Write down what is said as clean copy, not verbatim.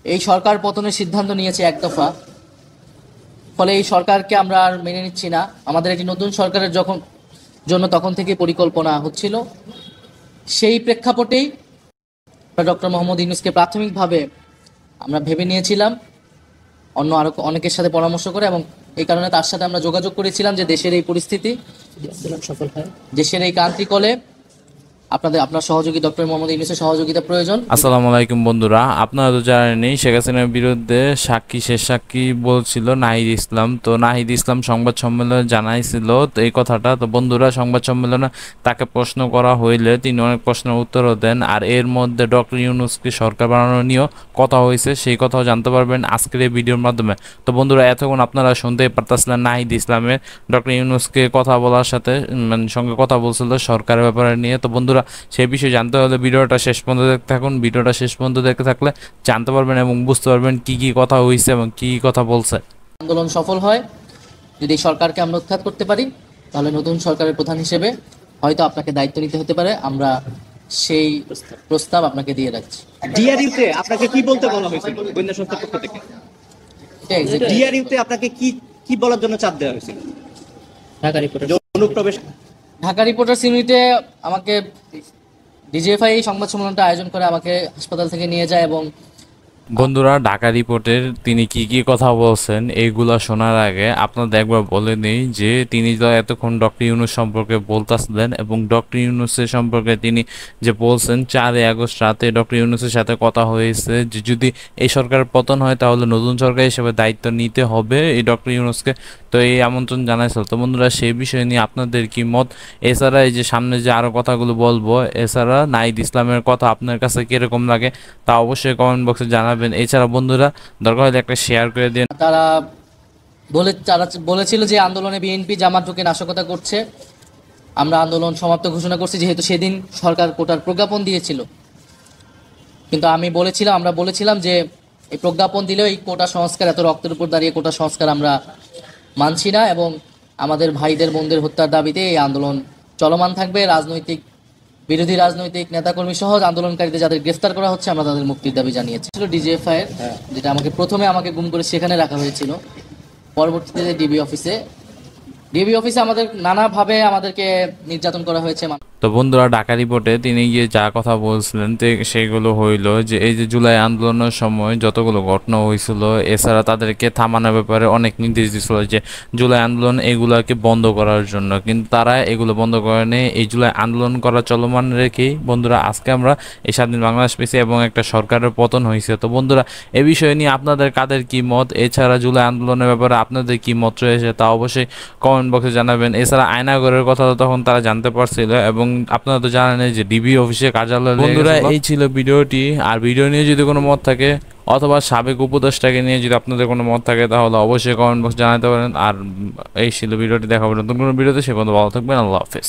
এই সরকার পতনের সিদ্ধান্ত নিয়েছে এক দফা, ফলে এই সরকারকে আমরা আর মেনে নিচ্ছি না। আমাদের একটি নতুন সরকারের জন্য তখন থেকে পরিকল্পনা হচ্ছিল। সেই প্রেক্ষাপটেই ডক্টর মোহাম্মদ ইউনূসকে প্রাথমিকভাবে আমরা ভেবে নিয়েছিলাম অন্য আরো অনেকের সাথে পরামর্শ করে, এবং এই কারণে তার সাথে আমরা যোগাযোগ করেছিলাম যে দেশের এই পরিস্থিতি, সফল হয়, দেশের এই ক্রান্তিকলে আপনার সহযোগী ডক্টর মোহাম্মদ ইউনূসের সহযোগিতা প্রয়োজন। আসসালামু আলাইকুম বন্ধুরা, আপনারা তো জানেনই শেখ হাসিনার বিরুদ্ধে শেষ সাক্ষী বলছিল নাহিদ ইসলাম। তো নাহিদ ইসলাম সংবাদ সম্মেলনে জানাইছিল তো এই কথাটা। তো বন্ধুরা, সংবাদ সম্মেলনে তাকে প্রশ্ন করা হইলে তিনি অনেক প্রশ্নের উত্তরও দেন, আর এর মধ্যে ডক্টর ইউনূসকে সরকার বানানো নিয়েও কথা হয়েছে, সেই কথাও জানতে পারবেন আজকের এই ভিডিওর মাধ্যমে। তো বন্ধুরা, এতক্ষণ আপনারা শুনতেই পারতেছিলেন নাহিদ ইসলামের ডক্টর ইউনূসকে কথা বলার সাথে সঙ্গে কথা বলছিল সরকারের ব্যাপারে নিয়ে। তো বন্ধুরা, সেই বিষয়ে জানতে হলে ভিডিওটা শেষ পর্যন্ত দেখতে থাকুন। ভিডিওটা শেষ পর্যন্ত দেখতে থাকলে জানতে পারবেন এবং বুঝতে পারবেন কি কি কথা হয়েছে এবং কি কি কথা বলছে। আন্দোলন সফল হয়, যদি এই সরকারকে আমরা উৎখাত করতে পারি, তাহলে নতুন সরকারের প্রধান হিসেবে হয়তো আপনাকে দায়িত্ব নিতে হতে পারে। আমরা সেই প্রস্তাব আপনাকে দিয়ে রাখছি। ডিআরইউতে আপনাকে কি বলতে বলা হয়েছিল গোয়েন্দা সংস্থার পক্ষ থেকে? ডিআরইউতে আপনাকে কি কি বলার জন্য চাপ দেওয়া হয়েছিল? অনুপ্রবেশ ঢাকা রিপোর্টার্স ইউনিটে আমাকে ডিজিএফআই এই সংবাদ সম্মেলনটা আয়োজন করে আমাকে হাসপাতাল থেকে নিয়ে যায়, এবং বন্ধুরা, ঢাকা রিপোর্টের তিনি কি কি কথা বলছেন এইগুলা শোনার আগে আপনাদের একবার বলে নেই যে তিনি তো এতক্ষণ ডক্টর ইউনূস সম্পর্কে বলতেছিলেন, এবং ডক্টর ইউনূসের সম্পর্কে তিনি যে বলছেন 4 আগস্ট রাতে ডক্টর ইউনূসের সাথে কথা হয়েছে যে যদি এই সরকারের পতন হয় তাহলে নতুন সরকার হিসেবে দায়িত্ব নিতে হবে এই ডক্টর ইউনূসকে। তো এই আমন্ত্রণ জানাইছিল। তো বন্ধুরা, সেই বিষয় নিয়ে আপনাদের কি মত? এছাড়া এই যে সামনে যে আরো কথাগুলো বলবো, এছাড়া নাহিদ ইসলামের কথা আপনার কাছে কিরকম লাগে তা অবশ্যই কমেন্ট বক্সে জানাবেন। এছাড়া বন্ধুরা, দরকার হলে একটা শেয়ার করে দিন। তারা বলেছিল যে আন্দোলনে বিএনপি জামাত ঢুকে নাশকতা করছে। আমরা আন্দোলন সমাপ্ত ঘোষণা করছি, যেহেতু সেদিন সরকার কোটার প্রজ্ঞাপন দিয়েছিল। কিন্তু আমরা বলেছিলাম যে এই প্রজ্ঞাপন দিলেও এই কোটা সংস্কার, এত রক্তের উপর দাঁড়িয়ে কোটা সংস্কার আমরা মানছি না, এবং আমাদের ভাইদের বোনদের হত্যার দাবিতে এই আন্দোলন চলমান থাকবে। বিরোধী রাজনৈতিক নেতাকর্মী সহ আন্দোলনকারীদের যাদের গ্রেফতার করা হচ্ছে, আমরা তাদের মুক্তির দাবি জানিয়েছি। ডিজিএফআই এর, যেটা প্রথমে আমাকে গুম করে সেখানে রাখা হয়েছিল, পরবর্তীতে ডিবি অফিসে আমাদের নানাভাবে আমাদেরকে নির্যাতন করা হয়েছে। তো বন্ধুরা, ঢাকা রিপোর্টে তিনি গিয়ে যা কথা বলছিলেন সেগুলো হইল যে এই যে জুলাই আন্দোলনের সময় যতগুলো ঘটনা হয়েছিল, এছাড়া তাদেরকে থামানোর ব্যাপারে অনেক নির্দেশ দিয়েছিল যে জুলাই আন্দোলন এগুলাকে বন্ধ করার জন্য, কিন্তু তারা এগুলো বন্ধ করেনি। এই জুলাই আন্দোলন করা চলমান রেখেই বন্ধুরা আজকে আমরা এই স্বাধীন বাংলাদেশ পেয়েছি এবং একটা সরকারের পতন হয়েছে। তো বন্ধুরা, এই বিষয়ে নিয়ে আপনাদের কাদের কি মত? এছাড়া জুলাই আন্দোলনের ব্যাপারে আপনাদের কি মত রয়েছে তা অবশ্যই কমেন্ট বক্সে জানাবেন। এছাড়া আয়নাগরের কথা তখন তারা জানতে পারছিল, এবং আপনারা তো জানেন যে ডিবি অফিসে কার্যালয়। বন্ধুরা, এই ছিল ভিডিওটি। আর ভিডিও নিয়ে যদি কোনো মত থাকে অথবা সাবেক উপদেষ্টাকে নিয়ে যদি আপনাদের কোনো মত থাকে তাহলে অবশ্যই কমেন্ট বক্সে জানাতে পারেন। আর এই ছিল ভিডিওটি, দেখা হবে নতুন কোনো ভিডিওতে। সে পর্যন্ত ভালো থাকবেন। আল্লাহ হাফেজ।